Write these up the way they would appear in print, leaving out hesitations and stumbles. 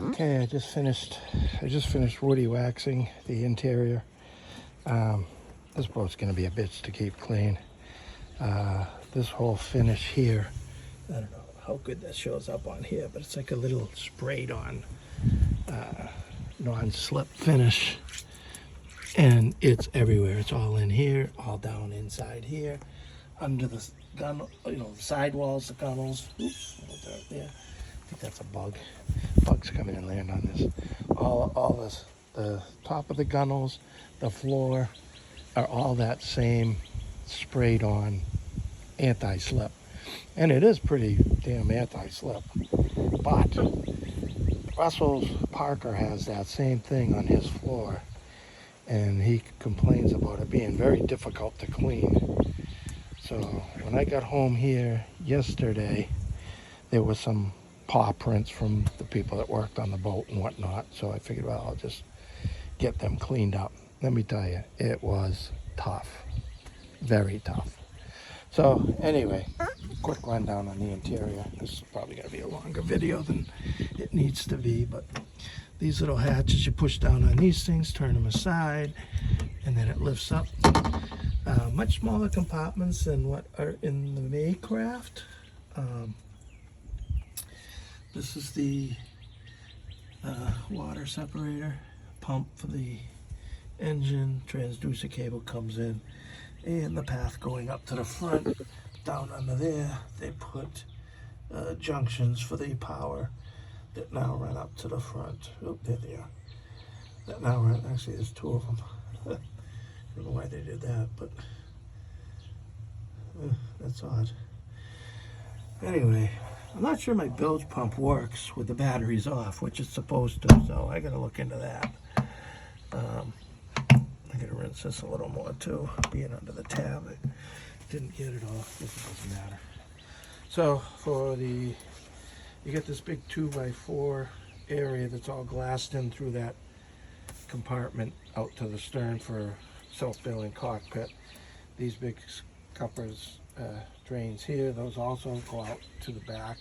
Okay, I just finished woody waxing the interior. This boat's gonna be a bitch to keep clean. This whole finish here, I don't know how good that shows up on here, but it's like a little sprayed on non-slip finish, and it's everywhere. It's all in here, all down inside here, under the gun, the sidewalls, the gunnels. Oops, there. I think that's a bug. Bugs come in and land on this. All this, the top of the gunnels, the floor, are all that same sprayed on anti-slip. And it is pretty damn anti-slip. But Russell Parker has that same thing on his floor, and he complains about it being very difficult to clean. So when I got home here yesterday, there was some paw prints from the people that worked on the boat and whatnot. So I figured, well, I'll just get them cleaned up. Let me tell you, it was tough, very tough. So anyway, quick rundown on the interior. This is probably going to be a longer video than it needs to be, but these little hatches, you push down on these things, turn them aside, and then it lifts up. Much smaller compartments than what are in the Maycraft. This is the water separator, pump for the engine, transducer cable comes in, and the path going up to the front. Down under there, they put junctions for the power that now run up to the front. Oh, there they are. That now run, actually there's two of them. I don't know why they did that, but that's odd. Anyway, I'm not sure my bilge pump works with the batteries off, which it's supposed to, so I gotta look into that. I gotta rinse this a little more too, being under the tab. I didn't get it off, this doesn't matter. So for you get this big 2x4 area that's all glassed in through that compartment out to the stern for self-bailing cockpit. These big scuppers, drains here, those also go out to the back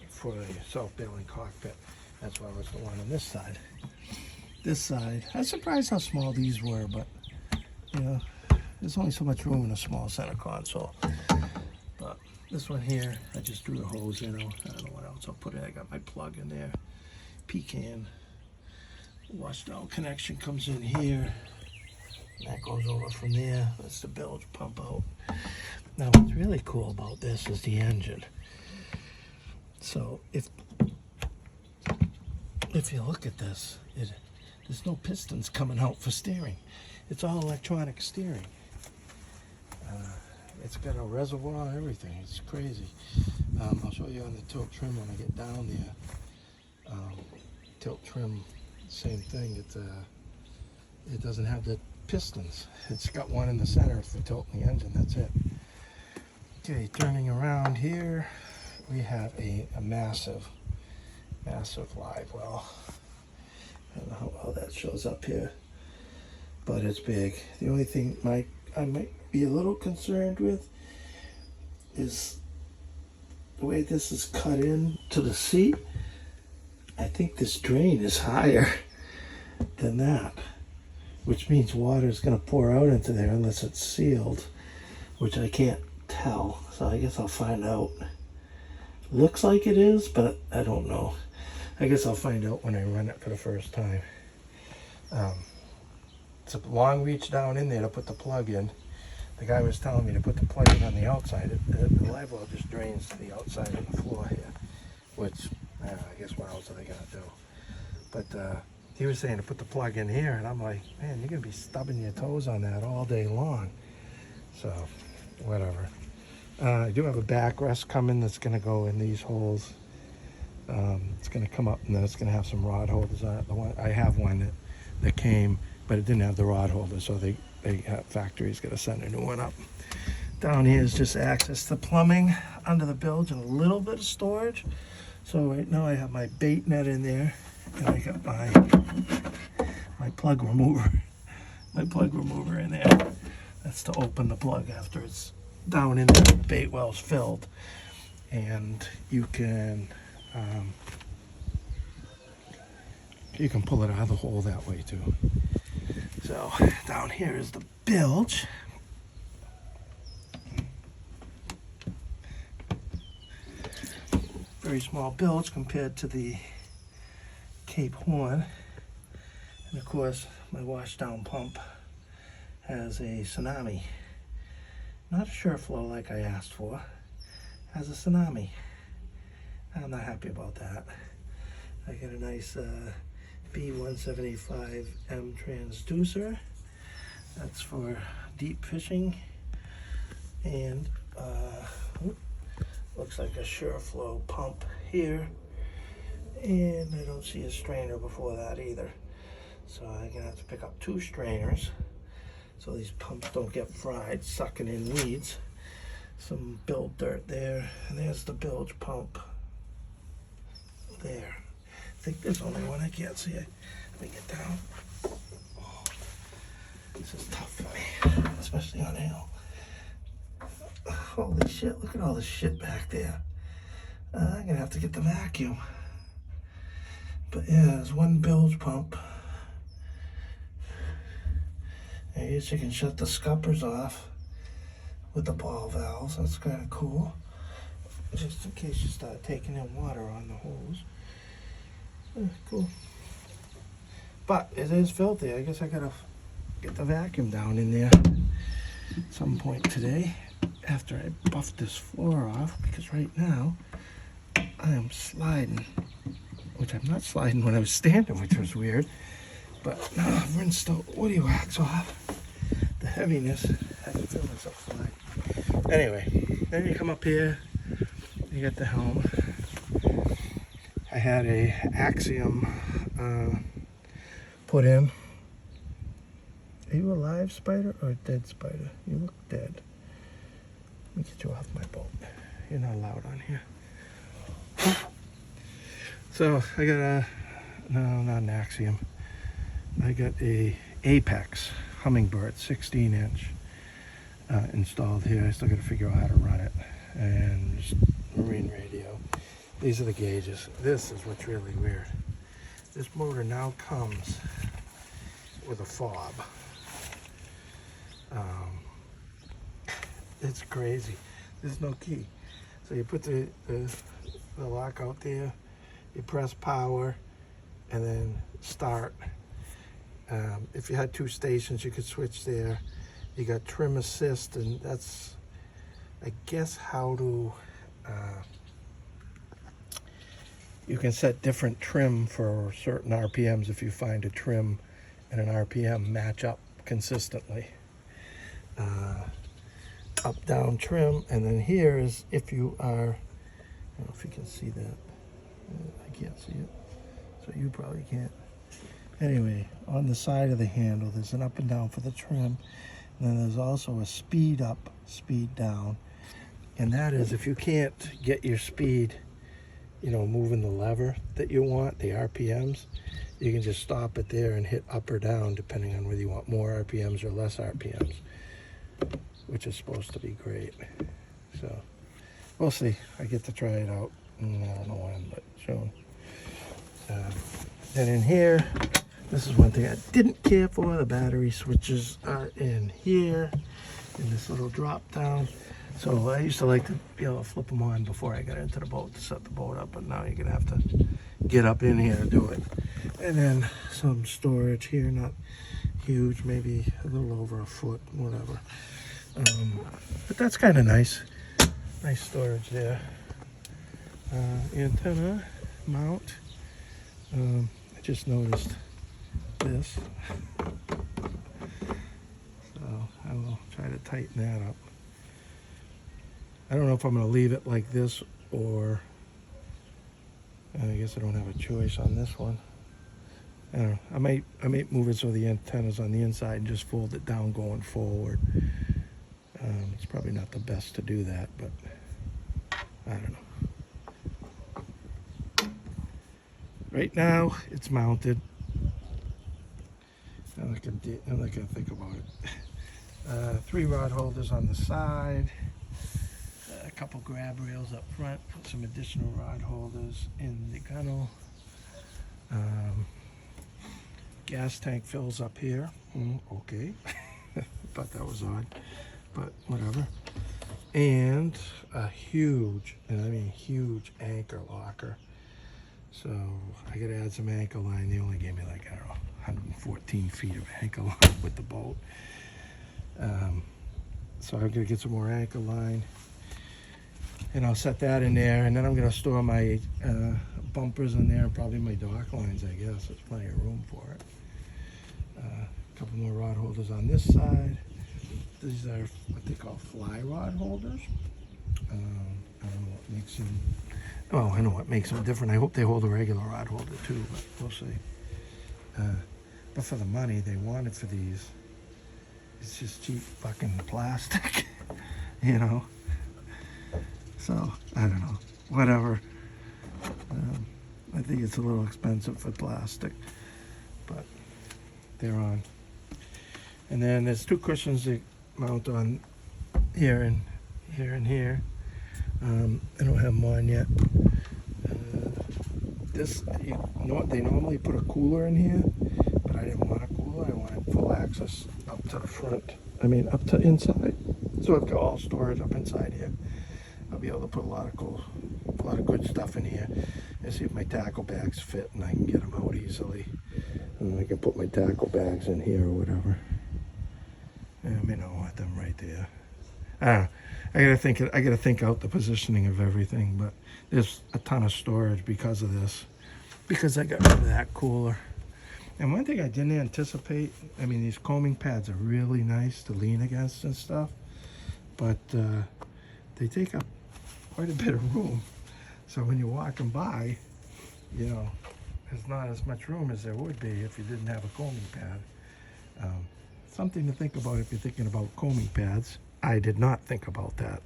for the self-bailing cockpit, as well as the one on this side. This side, I was surprised how small these were, but there's only so much room in a small center console. But this one here, I just drew the hose in. I don't know what else I'll put in. I got my plug in there. Pecan washdown connection comes in here. That goes over from there. That's the bilge pump out. Now what's really cool about this is the engine. So if you look at this, there's no pistons coming out for steering. It's all electronic steering. It's got a reservoir and everything. It's crazy. I'll show you on the tilt trim when I get down there. Tilt trim, same thing. It doesn't have the pistons. It's got one in the center for tilting the engine. That's it. Okay, turning around here, we have a massive live well. I don't know how well that shows up here, but it's big. The only thing I might be a little concerned with is the way this is cut in to the seat. I think this drain is higher than that, which means water is going to pour out into there unless it's sealed, which I can't tell. So I guess I'll find out. Looks like it is, but I don't know. I guess I'll find out when I run it for the first time. It's a long reach down in there to put the plug in. The guy was telling me to put the plug in on the outside. The live well just drains to the outside of the floor here, which I guess what else are they gonna do? But he was saying to put the plug in here, and I'm like, man, you're gonna be stubbing your toes on that all day long. So whatever. I do have a backrest coming that's gonna go in these holes. It's going to come up, and then it's going to have some rod holders on it. I have one that came, but it didn't have the rod holder, so they factory's going to send a new one up. Down here is just access to plumbing under the bilge and a little bit of storage. So right now I have my bait net in there, and I got my plug remover, in there. That's to open the plug after it's down in there. The bait well's filled, and you can you can pull it out of the hole that way too. So down here is the bilge. Very small bilge compared to the Cape Horn. And of course, my washdown pump has a Tsunami. Not a SureFlow like I asked for. Has a Tsunami. I'm not happy about that. I get a nice B175M transducer. That's for deep fishing. And looks like a SureFlow pump here. And I don't see a strainer before that either. So I'm gonna have to pick up 2 strainers so these pumps don't get fried, sucking in weeds. Some build dirt there, and there's the bilge pump there. I think there's only one, I can't see it. Let me get down. Oh, this is tough for me, especially on a hill. Holy shit, look at all this shit back there. I'm gonna have to get the vacuum. But yeah, there's one bilge pump. I guess you can shut the scuppers off with the ball valves. That's kind of cool. Just in case you start taking in water on the hose. Cool. But it is filthy. I guess I gotta get the vacuum down in there at some point today after I buff this floor off, because right now I am sliding, which I'm not sliding when I was standing, which was weird. But now I've rinsed the woody wax off. The heaviness, I can feel myself slide. Anyway, then you come up here, you get the helm. I had a Axiom put in. Are you a live spider or a dead spider? You look dead. Let me get you off my boat. You're not allowed on here. So I got a, no, not an Axiom. I got a Apex Humminbird 16-inch installed here. I still got to figure out how to run it. And just marine radio. These are the gauges. This is what's really weird. This motor now comes with a fob. It's crazy. There's no key. So you put the lock out there, you press power, and then start. If you had 2 stations, you could switch there. You got trim assist, and that's, I guess, how to, you can set different trim for certain RPMs if you find a trim and an RPM match up consistently. Up, down, trim, and then here is if you are, I don't know if you can see that. I can't see it, so you probably can't. Anyway, on the side of the handle, there's an up and down for the trim. And then there's also a speed up, speed down. And that is if you can't get your speed, you know, moving the lever that you want, the RPMs, you can just stop it there and hit up or down depending on whether you want more RPMs or less RPMs, which is supposed to be great. So we'll see. I get to try it out. I don't know when, but soon. Then in here, this is one thing I didn't care for. The battery switches are in here, in this little drop down. So I used to like to be able to flip them on before I got into the boat to set the boat up, but now you're gonna have to get up in here to do it. And then some storage here, not huge, maybe a little over a foot, whatever. But that's kind of nice. Nice storage there. Antenna mount. I just noticed this, so I will try to tighten that up. I don't know if I'm going to leave it like this, or I guess I don't have a choice on this one. I don't know. I might move it so the antenna's on the inside and just fold it down going forward. It's probably not the best to do that, but I don't know. Right now, it's mounted. I'm not gonna think about it. 3 rod holders on the side, a couple grab rails up front, put some additional rod holders in the gunnel. gas tank fills up here. Okay. Thought that was odd, but whatever. And a huge, and I mean huge, anchor locker. So I gotta add some anchor line. They only gave me like, I don't know, 114 feet of anchor line with the boat. So I'm gonna get some more anchor line, and I'll set that in there, and then I'm gonna store my bumpers in there and probably my dock lines, I guess. There's plenty of room for it. A couple more rod holders on this side. These are what they call fly rod holders. I don't know what makes them, oh, I know what makes them different. I hope they hold a regular rod holder too, but we'll see. But for the money they wanted for these, it's just cheap fucking plastic, you know. So, I don't know, whatever. I think it's a little expensive for plastic, but they're on. And then there's two cushions that mount on here and here and here. I don't have them on yet. They normally put a cooler in here, but I didn't want a cooler. I wanted full access up to the front. I mean, up to inside. So I've got all storage up inside here. I'll be able to put a lot of good stuff in here. And see if my tackle bags fit, and I can get them out easily. And I can put my tackle bags in here or whatever. I mean, I want them right there. I gotta think out the positioning of everything, but there's a ton of storage because of this, because I got rid of that cooler. And one thing I didn't anticipate, I mean, these combing pads are really nice to lean against and stuff, but they take up quite a bit of room. So when you're walking by, you know, there's not as much room as there would be if you didn't have a combing pad. Something to think about if you're thinking about combing pads. I did not think about that.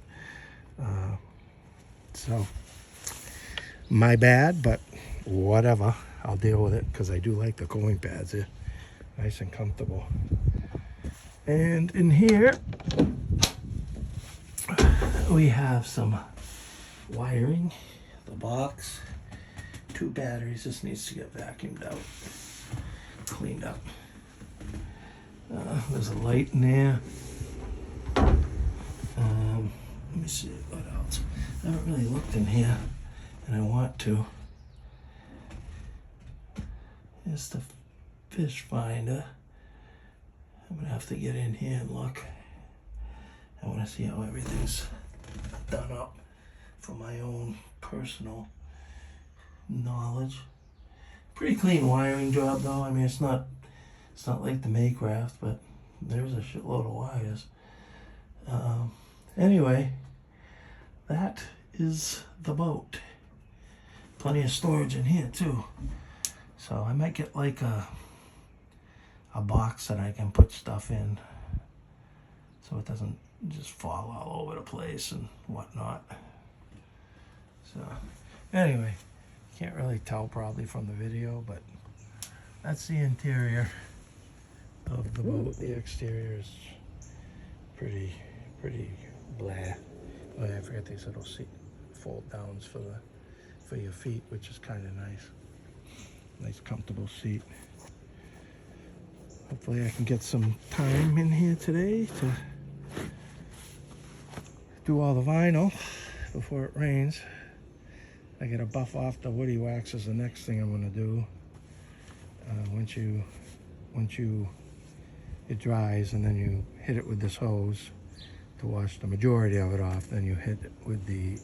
So, my bad, but whatever. I'll deal with it because I do like the combing pads. They're nice and comfortable. And in here, we have some wiring. The box, 2 batteries. This needs to get vacuumed out, cleaned up. There's a light in there. Let me see what else. I haven't really looked in here, and I want to. Here's the fish finder. I'm gonna have to get in here and look. I want to see how everything's done up for my own personal knowledge. Pretty clean wiring job though. I mean, it's not like the Maycraft, but there's a shitload of wires. Anyway, that is the boat. Plenty of storage in here too. So I might get like a box that I can put stuff in, so it doesn't just fall all over the place and whatnot. So anyway, can't really tell probably from the video, but that's the interior of the boat. The exterior is pretty blah. Oh, I forget these little seat fold downs for your feet, which is kind of nice. Nice comfortable seat. Hopefully I can get some time in here today to do all the vinyl before it rains. I gotta buff off the woody wax is the next thing I'm gonna do. Once it dries, and then you hit it with this hose to wash the majority of it off, then you hit it with the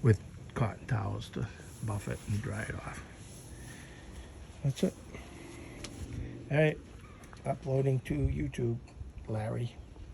with cotton towels to buff it and dry it off. That's it. All right, uploading to YouTube, Larry.